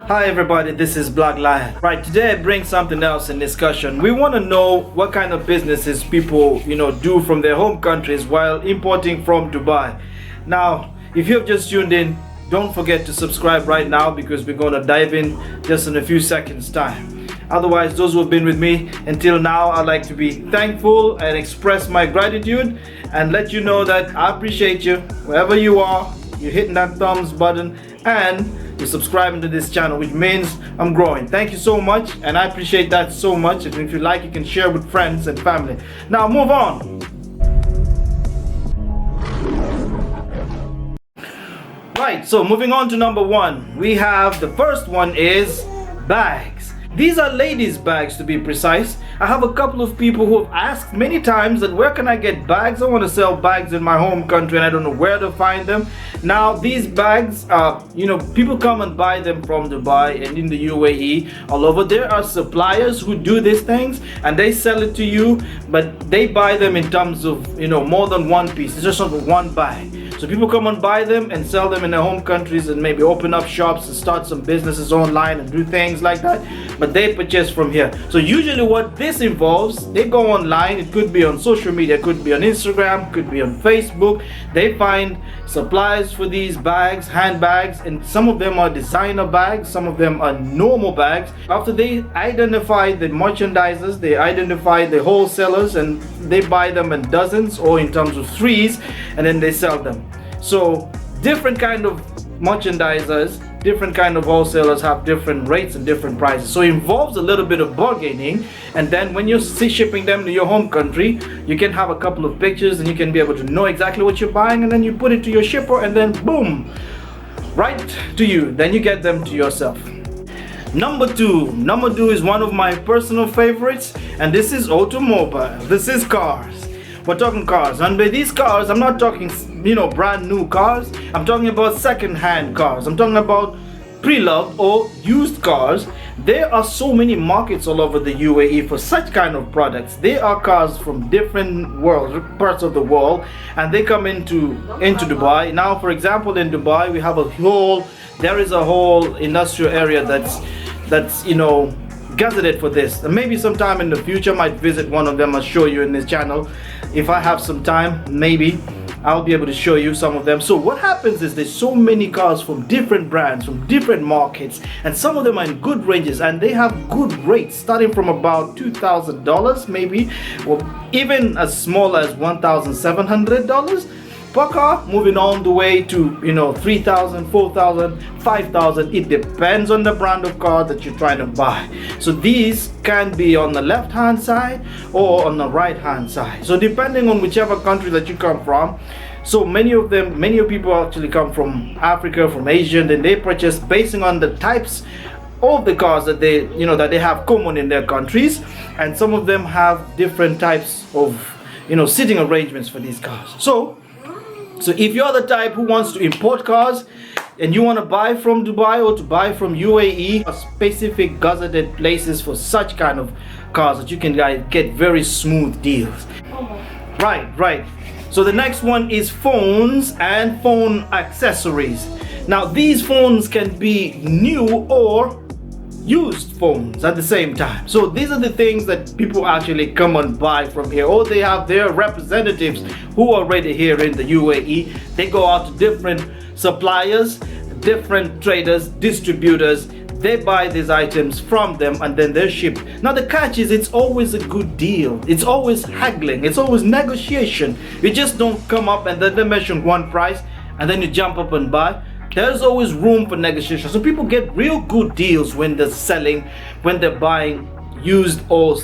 Hi everybody, this is Black Lion. Right, today I bring something else in discussion. We want to know what kind of businesses people, do from their home countries while importing from Dubai. Now, if you've just tuned in, don't forget to subscribe right now because we're going to dive in just in a few seconds time. Otherwise, those who have been with me until now, I'd like to be thankful and express my gratitude and let you know that I appreciate you wherever you are. You're hitting that thumbs button and you're subscribing to this channel, which means I'm growing. Thank you so much, and I appreciate that so much. And if you like, you can share with friends and family. Now move on. Right, so moving on to number one, we have the first one is bags. These are ladies' bags, to be precise. I have a couple of people who have asked many times that where can I get bags? I want to sell bags in my home country and I don't know where to find them. Now these bags, people come and buy them from Dubai and in the UAE, all over. There are suppliers who do these things and they sell it to you, but they buy them in terms of, more than one piece. It's just not one bag. So people come and buy them and sell them in their home countries and maybe open up shops and start some businesses online and do things like that. But they purchase from here. So usually what this involves, they go online. It could be on social media, it could be on Instagram, could be on Facebook. They find supplies for these bags, handbags, and some of them are designer bags, some of them are normal bags. After they identify the merchandisers, they identify the wholesalers, and they buy them in dozens or in terms of threes, and then they sell them. So different kind of merchandisers, different kind of wholesalers have different rates and different prices. So it involves a little bit of bargaining, and then when you're shipping them to your home country, you can have a couple of pictures and you can be able to know exactly what you're buying, and then you put it to your shipper and then boom, right to you. Then you get them to yourself. Number two is one of my personal favorites, and this is automobile. This is cars. We're talking cars, and by these cars I'm not talking brand new cars. I'm talking about second-hand cars. I'm talking about pre-loved or used cars. There are so many markets all over the UAE for such kind of products. They are cars from different parts of the world, and they come into Dubai. Now, for example, in Dubai we have there is a whole industrial area that's gazetted for this, and maybe sometime in the future I might visit one of them. I'll show you in this channel if I have some time. Maybe I'll be able to show you some of them. So what happens is there's so many cars from different brands, from different markets, and some of them are in good ranges and they have good rates starting from about $2,000 maybe, or even as small as $1,700 per car, moving on the way to $3,000, $4,000, $5,000. It depends on the brand of car that you're trying to buy. So these can be on the left hand side or on the right hand side, so depending on whichever country that you come from. So many of people actually come from Africa, from Asia, and then they purchase basing on the types of the cars that they have common in their countries, and some of them have different types of sitting arrangements for these cars. So if you're the type who wants to import cars and you want to buy from Dubai or to buy from UAE, specific gazetted places for such kind of cars that you can get very smooth deals. Right. So the next one is phones and phone accessories. Now these phones can be new or used phones at the same time. So these are the things that people actually come and buy from here, or they have their representatives who are already here in the UAE. They go out to different suppliers, different traders, distributors. They buy these items from them and then they're shipped. Now the catch is it's always a good deal. It's always haggling. It's always negotiation. You just don't come up and then they mention one price and then you jump up and buy. There's always room for negotiation. So people get real good deals when they're selling, when they're buying used or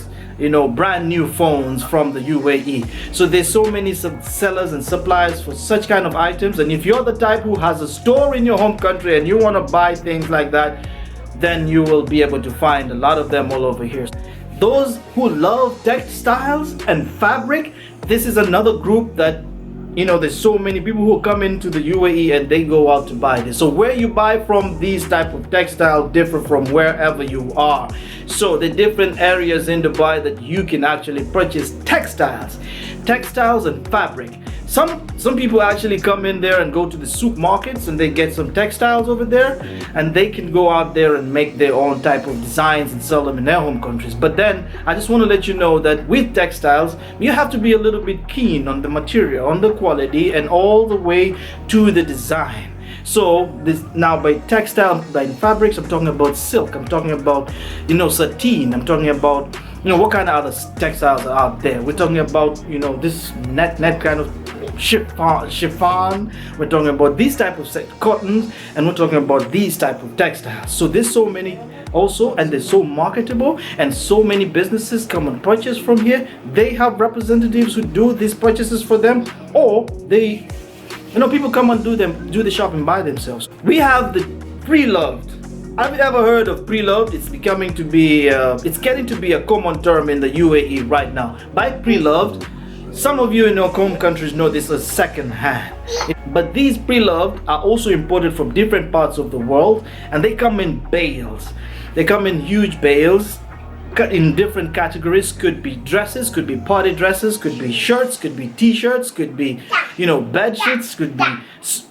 brand new phones from the UAE. So there's so many sellers and suppliers for such kind of items, and if you're the type who has a store in your home country and you want to buy things like that, then you will be able to find a lot of them all over here. Those who love textiles and fabric, this is another group that there's so many people who come into the UAE and they go out to buy this. So where you buy from these type of textile differ from wherever you are. So the different areas in Dubai that you can actually purchase textiles and fabric. some people actually come in there and go to the supermarkets and they get some textiles over there, and they can go out there and make their own type of designs and sell them in their home countries. But then I just want to let you know that with textiles, you have to be a little bit keen on the material, on the quality, and all the way to the design. So this, now by textile, by fabrics, I'm talking about silk, I'm talking about, you know, sateen, I'm talking about, you know, what kind of other textiles are out there. We're talking about, you know, this net kind of chiffon. We're talking about these type of cottons, and we're talking about these type of textiles. So there's so many also, and they're so marketable, and so many businesses come and purchase from here. They have representatives who do these purchases for them, or they, you know, people come and do the shopping by themselves. We have the PRELOVED. Have you ever heard of PRELOVED? It's becoming to be, it's getting to be a common term in the UAE right now. By PRELOVED, some of you in your home countries know this as second hand. But these PRELOVED are also imported from different parts of the world, and they come in bales. They come in huge bales, cut in different categories. Could be dresses, could be party dresses, could be shirts, could be t-shirts, could be, you know, bed sheets, could be,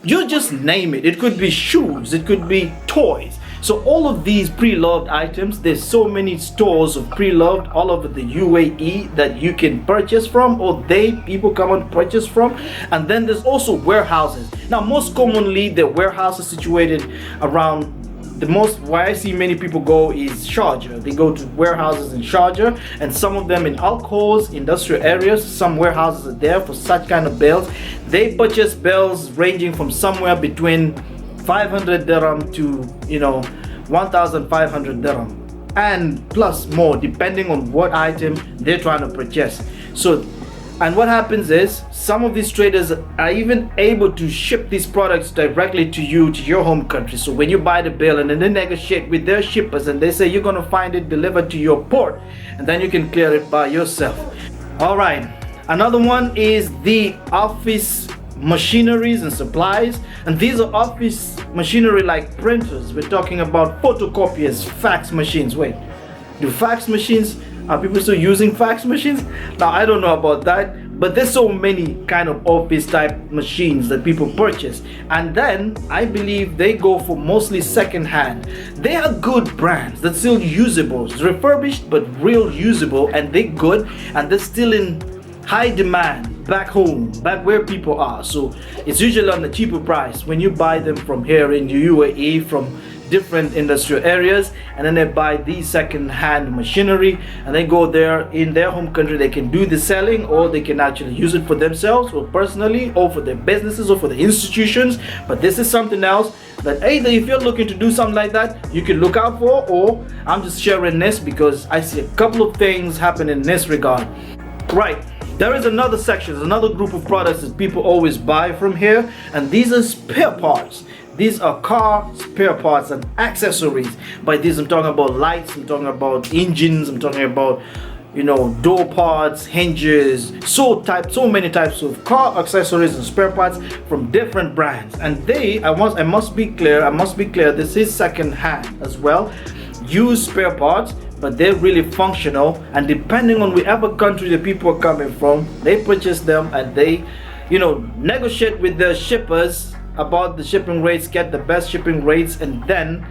you just name it. It could be shoes, it could be toys. So all of these PRELOVED items, there's so many stores of PRELOVED all over the UAE that you can purchase from, or people come and purchase from. And then there's also warehouses. Now most commonly the warehouses situated around, the most where I see many people go is Sharjah. They go to warehouses in Sharjah, and some of them in Al-Khor's industrial areas. Some warehouses are there for such kind of bales. They purchase bales ranging from somewhere between 500 dirham to, you know, 1,500 dirham, and plus more depending on what item they're trying to purchase. So, and what happens is some of these traders are even able to ship these products directly to you, to your home country. So when you buy the bill, and then they negotiate with their shippers, and they say you're going to find it delivered to your port, and then you can clear it by yourself. All right, another one is the office machineries and supplies, and these are office machinery like printers. We're talking about photocopiers, fax machines. Wait, do fax machines, are people still using fax machines? Now I don't know about that, but there's so many kind of office type machines that people purchase, and then I believe they go for mostly second hand. They are good brands that's still usable, refurbished but real usable, and they're good, and they're still in high demand back home, back where people are. So it's usually on a cheaper price when you buy them from here in the UAE, from different industrial areas, and then they buy these second-hand machinery, and they go there in their home country. They can do the selling, or they can actually use it for themselves, or personally, or for their businesses, or for the institutions. But this is something else that either if you're looking to do something like that, you can look out for, or I'm just sharing this because I see a couple of things happen in this regard. Right, there is another section, there's another group of products that people always buy from here, and these are spare parts. These are car spare parts and accessories. By these I'm talking about lights, I'm talking about engines, I'm talking about, you know, door parts, hinges, so many types of car accessories and spare parts from different brands. And I must be clear, this is second hand as well, used spare parts, but they're really functional, and depending on whichever country the people are coming from, they purchase them, and they, you know, negotiate with their shippers about the shipping rates, get the best shipping rates, and then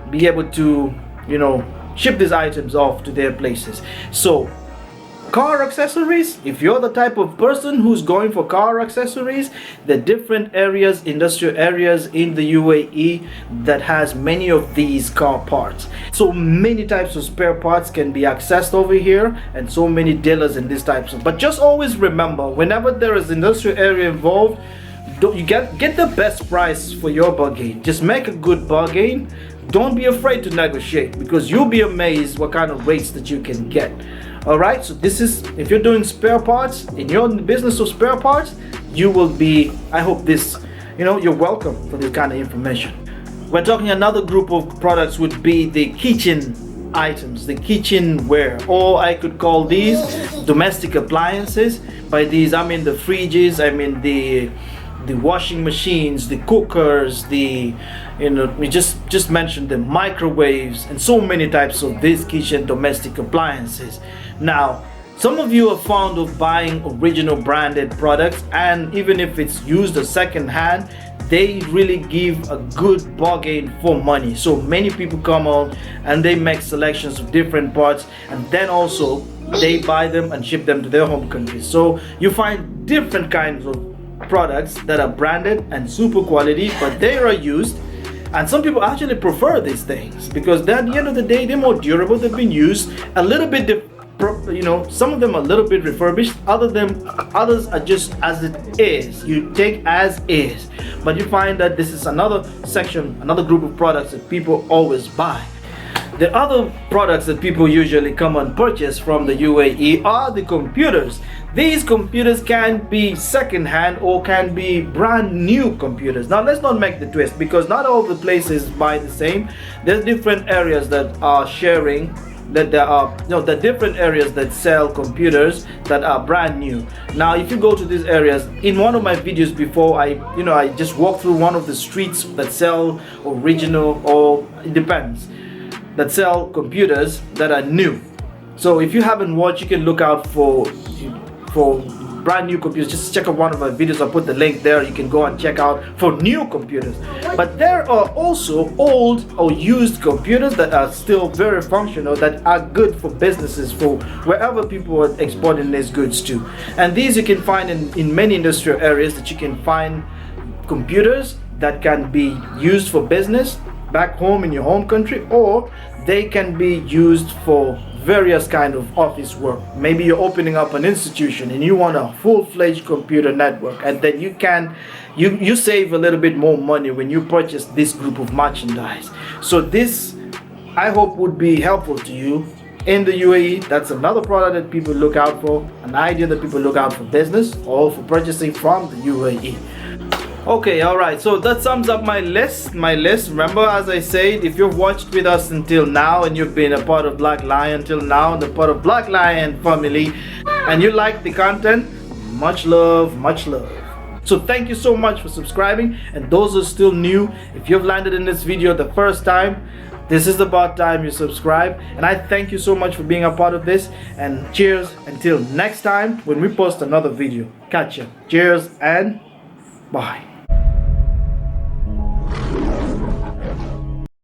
be able to, you know, ship these items off to their places. So car accessories, if you're the type of person who's going for car accessories, the different areas, industrial areas in the UAE that has many of these car parts. So many types of spare parts can be accessed over here, and so many dealers in these types of, but just always remember, whenever there is industrial area involved, you get the best price for your bargain. Just make a good bargain. Don't be afraid to negotiate, because you'll be amazed what kind of rates that you can get. All right, so this is, if you're doing spare parts in your business of spare parts, you will be, I hope this, you know, you're welcome for this kind of information. We're talking another group of products would be the kitchen items, the kitchenware, or I could call these domestic appliances. By these I mean the fridges, I mean the washing machines, the cookers, the, you know, we just mentioned the microwaves, and so many types of these kitchen domestic appliances. Now Some of you are fond of buying original branded products, and even if it's used or second hand, they really give a good bargain for money. So many people come on and they make selections of different parts, and then also they buy them and ship them to their home countries. So you find different kinds of products that are branded and super quality, but they are used. And some people actually prefer these things because at the end of the day, they're more durable. They've been used a little bit, some of them are a little bit refurbished. Others are just as it is. You take as is. But you find that this is another section, another group of products that people always buy. The other products that people usually come and purchase from the UAE are the computers. These computers can be second-hand or can be brand new computers. Now let's not make the twist, because not all the places buy the same. There's different areas that are sharing, that there are the different areas that sell computers that are brand new. Now if you go to these areas, in one of my videos before, I just walked through one of the streets that sell original, or it depends, that sell computers that are new. So if you haven't watched, you can look out for brand new computers. Just check out one of my videos. I'll put the link there. You can go and check out for new computers. But there are also old or used computers that are still very functional, that are good for businesses, for wherever people are exporting these goods to. And these you can find in many industrial areas, that you can find computers that can be used for business back home in your home country, or they can be used for various kind of office work. Maybe you're opening up an institution and you want a full-fledged computer network, and then you save a little bit more money when you purchase this group of merchandise. So this, I hope, would be helpful to you in the UAE. That's another product that people look out for, an idea that people look out for business or for purchasing from the UAE. Okay, alright, so that sums up my list. Remember, as I said, if you've watched with us until now and you've been a part of Black Lion until now, the part of Black Lion family, and you like the content, much love, much love. So thank you so much for subscribing. And those who are still new, if you've landed in this video the first time, this is about time you subscribe. And I thank you so much for being a part of this, and cheers until next time when we post another video. Catch ya. Cheers and bye.